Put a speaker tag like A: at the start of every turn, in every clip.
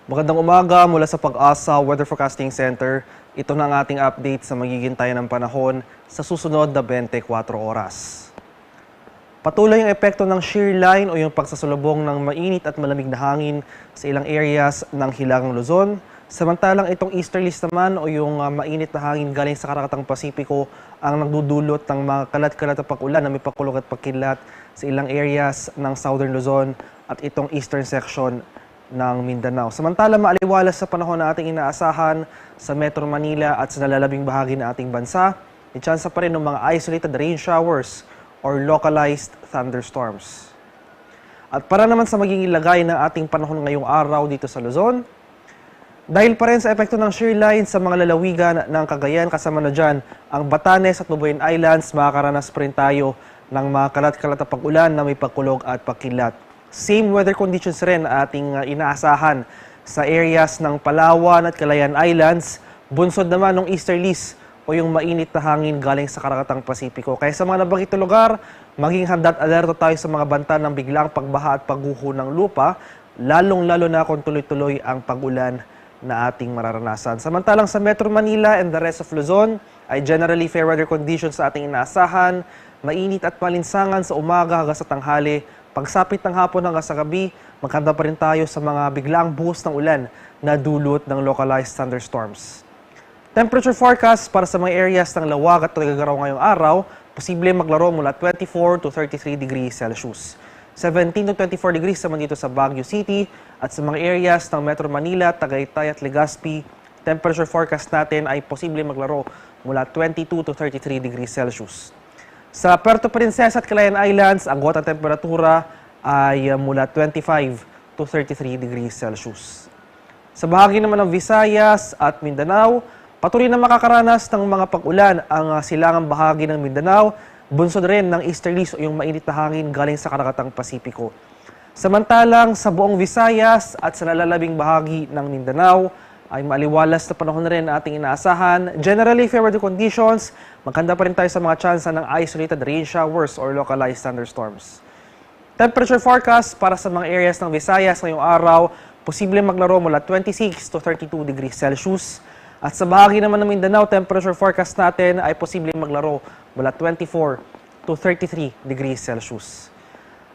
A: Magandang umaga mula sa Pag-asa Weather Forecasting Center. Ito na ang ating update sa magiging tayo ng panahon sa susunod na 24 oras. Patuloy ang epekto ng shear line o yung pagsasalubong ng mainit at malamig na hangin sa ilang areas ng Hilagang Luzon. Samantalang itong easterlies naman o yung mainit na hangin galing sa Karakatang Pasipiko ang nagdudulot ng mga kalat-kalat na pag-ulan na may pakulog at pagkilat sa ilang areas ng Southern Luzon at itong eastern section ng Mindanao. Samantala, maaliwalas sa panahon na ating inaasahan sa Metro Manila at sa nalalabing bahagi ng ating bansa, may tsansa pa rin ng mga isolated rain showers or localized thunderstorms. At para naman sa magiging lagay ng ating panahon ngayong araw dito sa Luzon, dahil pa rin sa epekto ng shear line sa mga lalawigan ng Cagayan, kasama na dyan ang Batanes at Nubuyan Islands, makakaranas pa rin tayo ng mga kalat-kalat na pag-ulan na may pagkulog at pagkilat. Same weather conditions rin ating inaasahan sa areas ng Palawan at Calayan Islands. Bunsod naman ng easterlies o yung mainit na hangin galing sa Karakatang Pasipiko. Kaya sa mga nabanggit na lugar, maging handa at alerto tayo sa mga banta ng biglang pagbaha at pagguho ng lupa, lalong-lalo na kung tuloy-tuloy ang pag-ulan na ating mararanasan. Samantalang sa Metro Manila and the rest of Luzon ay generally fair weather conditions sa ating inaasahan, mainit at malinsangan sa umaga hanggang sa tanghali. Pagsapit ng hapon hanggang sa gabi, maghanda pa rin tayo sa mga biglaang buhos ng ulan na dulot ng localized thunderstorms. Temperature forecast para sa mga areas ng Lawag at Tuguegarao ngayong araw, posible maglaro mula 24 to 33 degrees Celsius. 17 to 24 degrees naman dito sa Baguio City at sa mga areas ng Metro Manila, Tagaytay at Legazpi, temperature forecast natin ay posible maglaro mula 22 to 33 degrees Celsius. Sa Puerto Princesa at Calayan Islands, ang gota temperatura ay mula 25 to 33 degrees Celsius. Sa bahagi naman ng Visayas at Mindanao, patuloy na makakaranas ng mga pag-ulan ang silangang bahagi ng Mindanao, bunsod rin ng easterlies o yung mainit na hangin galing sa Karakatang Pasipiko. Samantalang sa buong Visayas at sa nalalabing bahagi ng Mindanao, ay maaliwalas na panahon na rin na ating inaasahan. Generally, fair weather conditions, maganda pa rin tayo sa mga tsansa ng isolated rain showers or localized thunderstorms. Temperature forecast para sa mga areas ng Visayas ngayong araw, posible maglaro mula 26 to 32 degrees Celsius. At sa bahagi naman ng Mindanao, temperature forecast natin ay posible maglaro mula 24 to 33 degrees Celsius.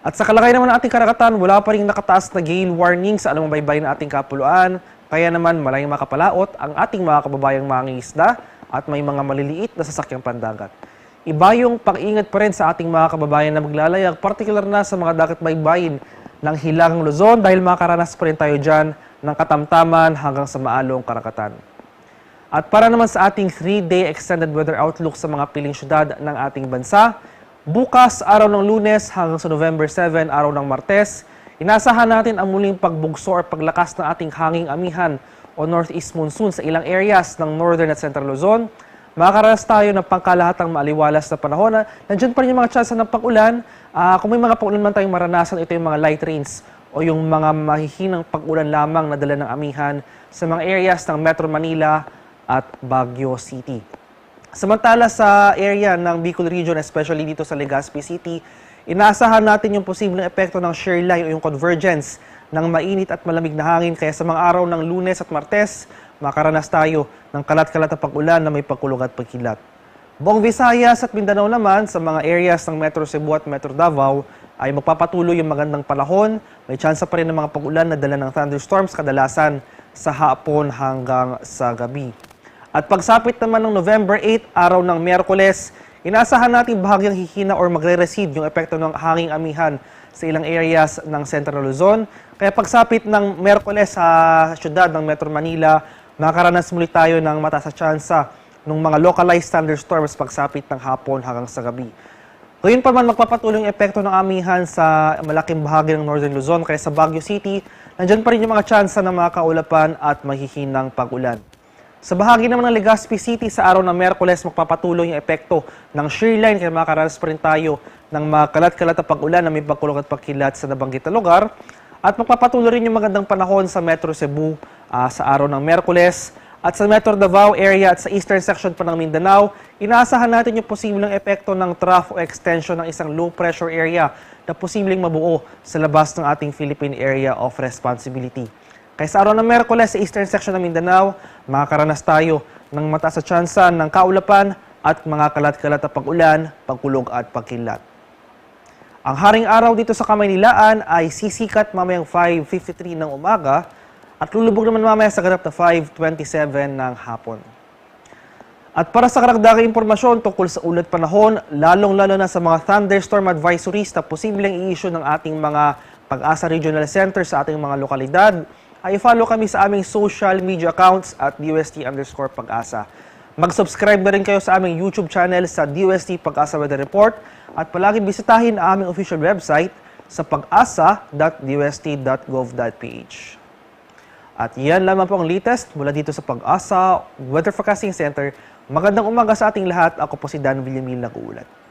A: At sa kalagay naman ng ating karagatan, wala pa rin nakataas na gale warning sa anumang baybay na ating kapuluan. Kaya naman malayong makapalaot ang ating mga kababayang mangingisda at may mga maliliit na sasakyang pandagat. Iba yung pag-ingat pa rin sa ating mga kababayan na maglalayag, partikular na sa mga dagat baybayin ng Hilagang Luzon dahil makakaranas pa rin tayo dyan ng katamtaman hanggang sa maalong karagatan. At para naman sa ating 3-day extended weather outlook sa mga piling syudad ng ating bansa, bukas araw ng Lunes hanggang sa November 7, araw ng Martes, inaasahan natin ang muling pagbugso or paglakas ng ating hanging amihan o northeast monsoon sa ilang areas ng northern at central Luzon. Makakaranas tayo ng pangkalahatang maaliwalas na panahon. Nandiyan pa rin yung mga tsansa ng pag-ulan. Kung may mga pag-ulan man tayong maranasan, ito yung mga light rains o yung mga mahihinang pag-ulan lamang na dala ng amihan sa mga areas ng Metro Manila at Baguio City. Samantala sa area ng Bicol Region, especially dito sa Legazpi City, inaasahan natin yung posibleng epekto ng shear line o yung convergence ng mainit at malamig na hangin. Kaya sa mga araw ng Lunes at Martes, makaranas tayo ng kalat-kalat na pag-ulan na may pagkulog at pagkilat. Buong Visayas at Mindanao naman, sa mga areas ng Metro Cebu at Metro Davao, ay magpapatuloy yung magandang panahon. May tsansa pa rin ng mga pag-ulan na dala ng thunderstorms kadalasan sa hapon hanggang sa gabi. At pagsapit naman ng November 8, araw ng Miyerkules, inaasahan natin bahagyang hihina or magre-recede yung epekto ng hanging amihan sa ilang areas ng Central Luzon. Kaya pagsapit ng Miyerkules sa syudad ng Metro Manila, makakaranas muli tayo ng mataas na tsansa ng mga localized thunderstorms pagsapit ng hapon hanggang sa gabi. Gayun pa man, magpapatuloy yung epekto ng amihan sa malaking bahagi ng Northern Luzon. Kaya sa Baguio City, nandyan pa rin yung mga tsansa ng mga kaulapan at mahihinang pag-ulan. Sa bahagi naman ng Legazpi City, sa araw ng Miyerkules, magpapatuloy yung epekto ng shear line kaya makakaranas pa rin tayo ng mga kalat-kalat na pag-ulan na may pagkulog at pagkilat sa nabanggit na lugar. At magpapatuloy rin yung magandang panahon sa Metro Cebu sa araw ng Miyerkules. At sa Metro Davao area at sa eastern section pa ng Mindanao, inaasahan natin yung posibleng epekto ng trough o extension ng isang low pressure area na posibleng mabuo sa labas ng ating Philippine Area of Responsibility. Kaya sa araw ng Miyerkules sa eastern section ng Mindanao, makakaranas tayo ng mataas na tsansa ng kaulapan at mga kalat-kalat na pag-ulan, pagkulog at pagkilat. Ang haring araw dito sa Kamaynilaan ay sisikat mamayang 5:53 ng umaga at lulubog naman mamaya sa ganap na 5:27 ng hapon. At para sa karagdagang impormasyon tungkol sa ulat panahon, lalong-lalo na sa mga thunderstorm advisories na posibleng i-issue ng ating mga Pag-asa Regional Center sa ating mga lokalidad, ay follow kami sa aming social media accounts at DOST_Pag-asa. Mag-subscribe na rin kayo sa aming YouTube channel sa DOST Pag-asa Weather Report at palagi bisitahin ang aming official website sa pag-asa.dost.gov.ph. At yan lamang po ang latest mula dito sa Pag-asa Weather Forecasting Center. Magandang umaga sa ating lahat. Ako po si Dan Villamil nag-uulat.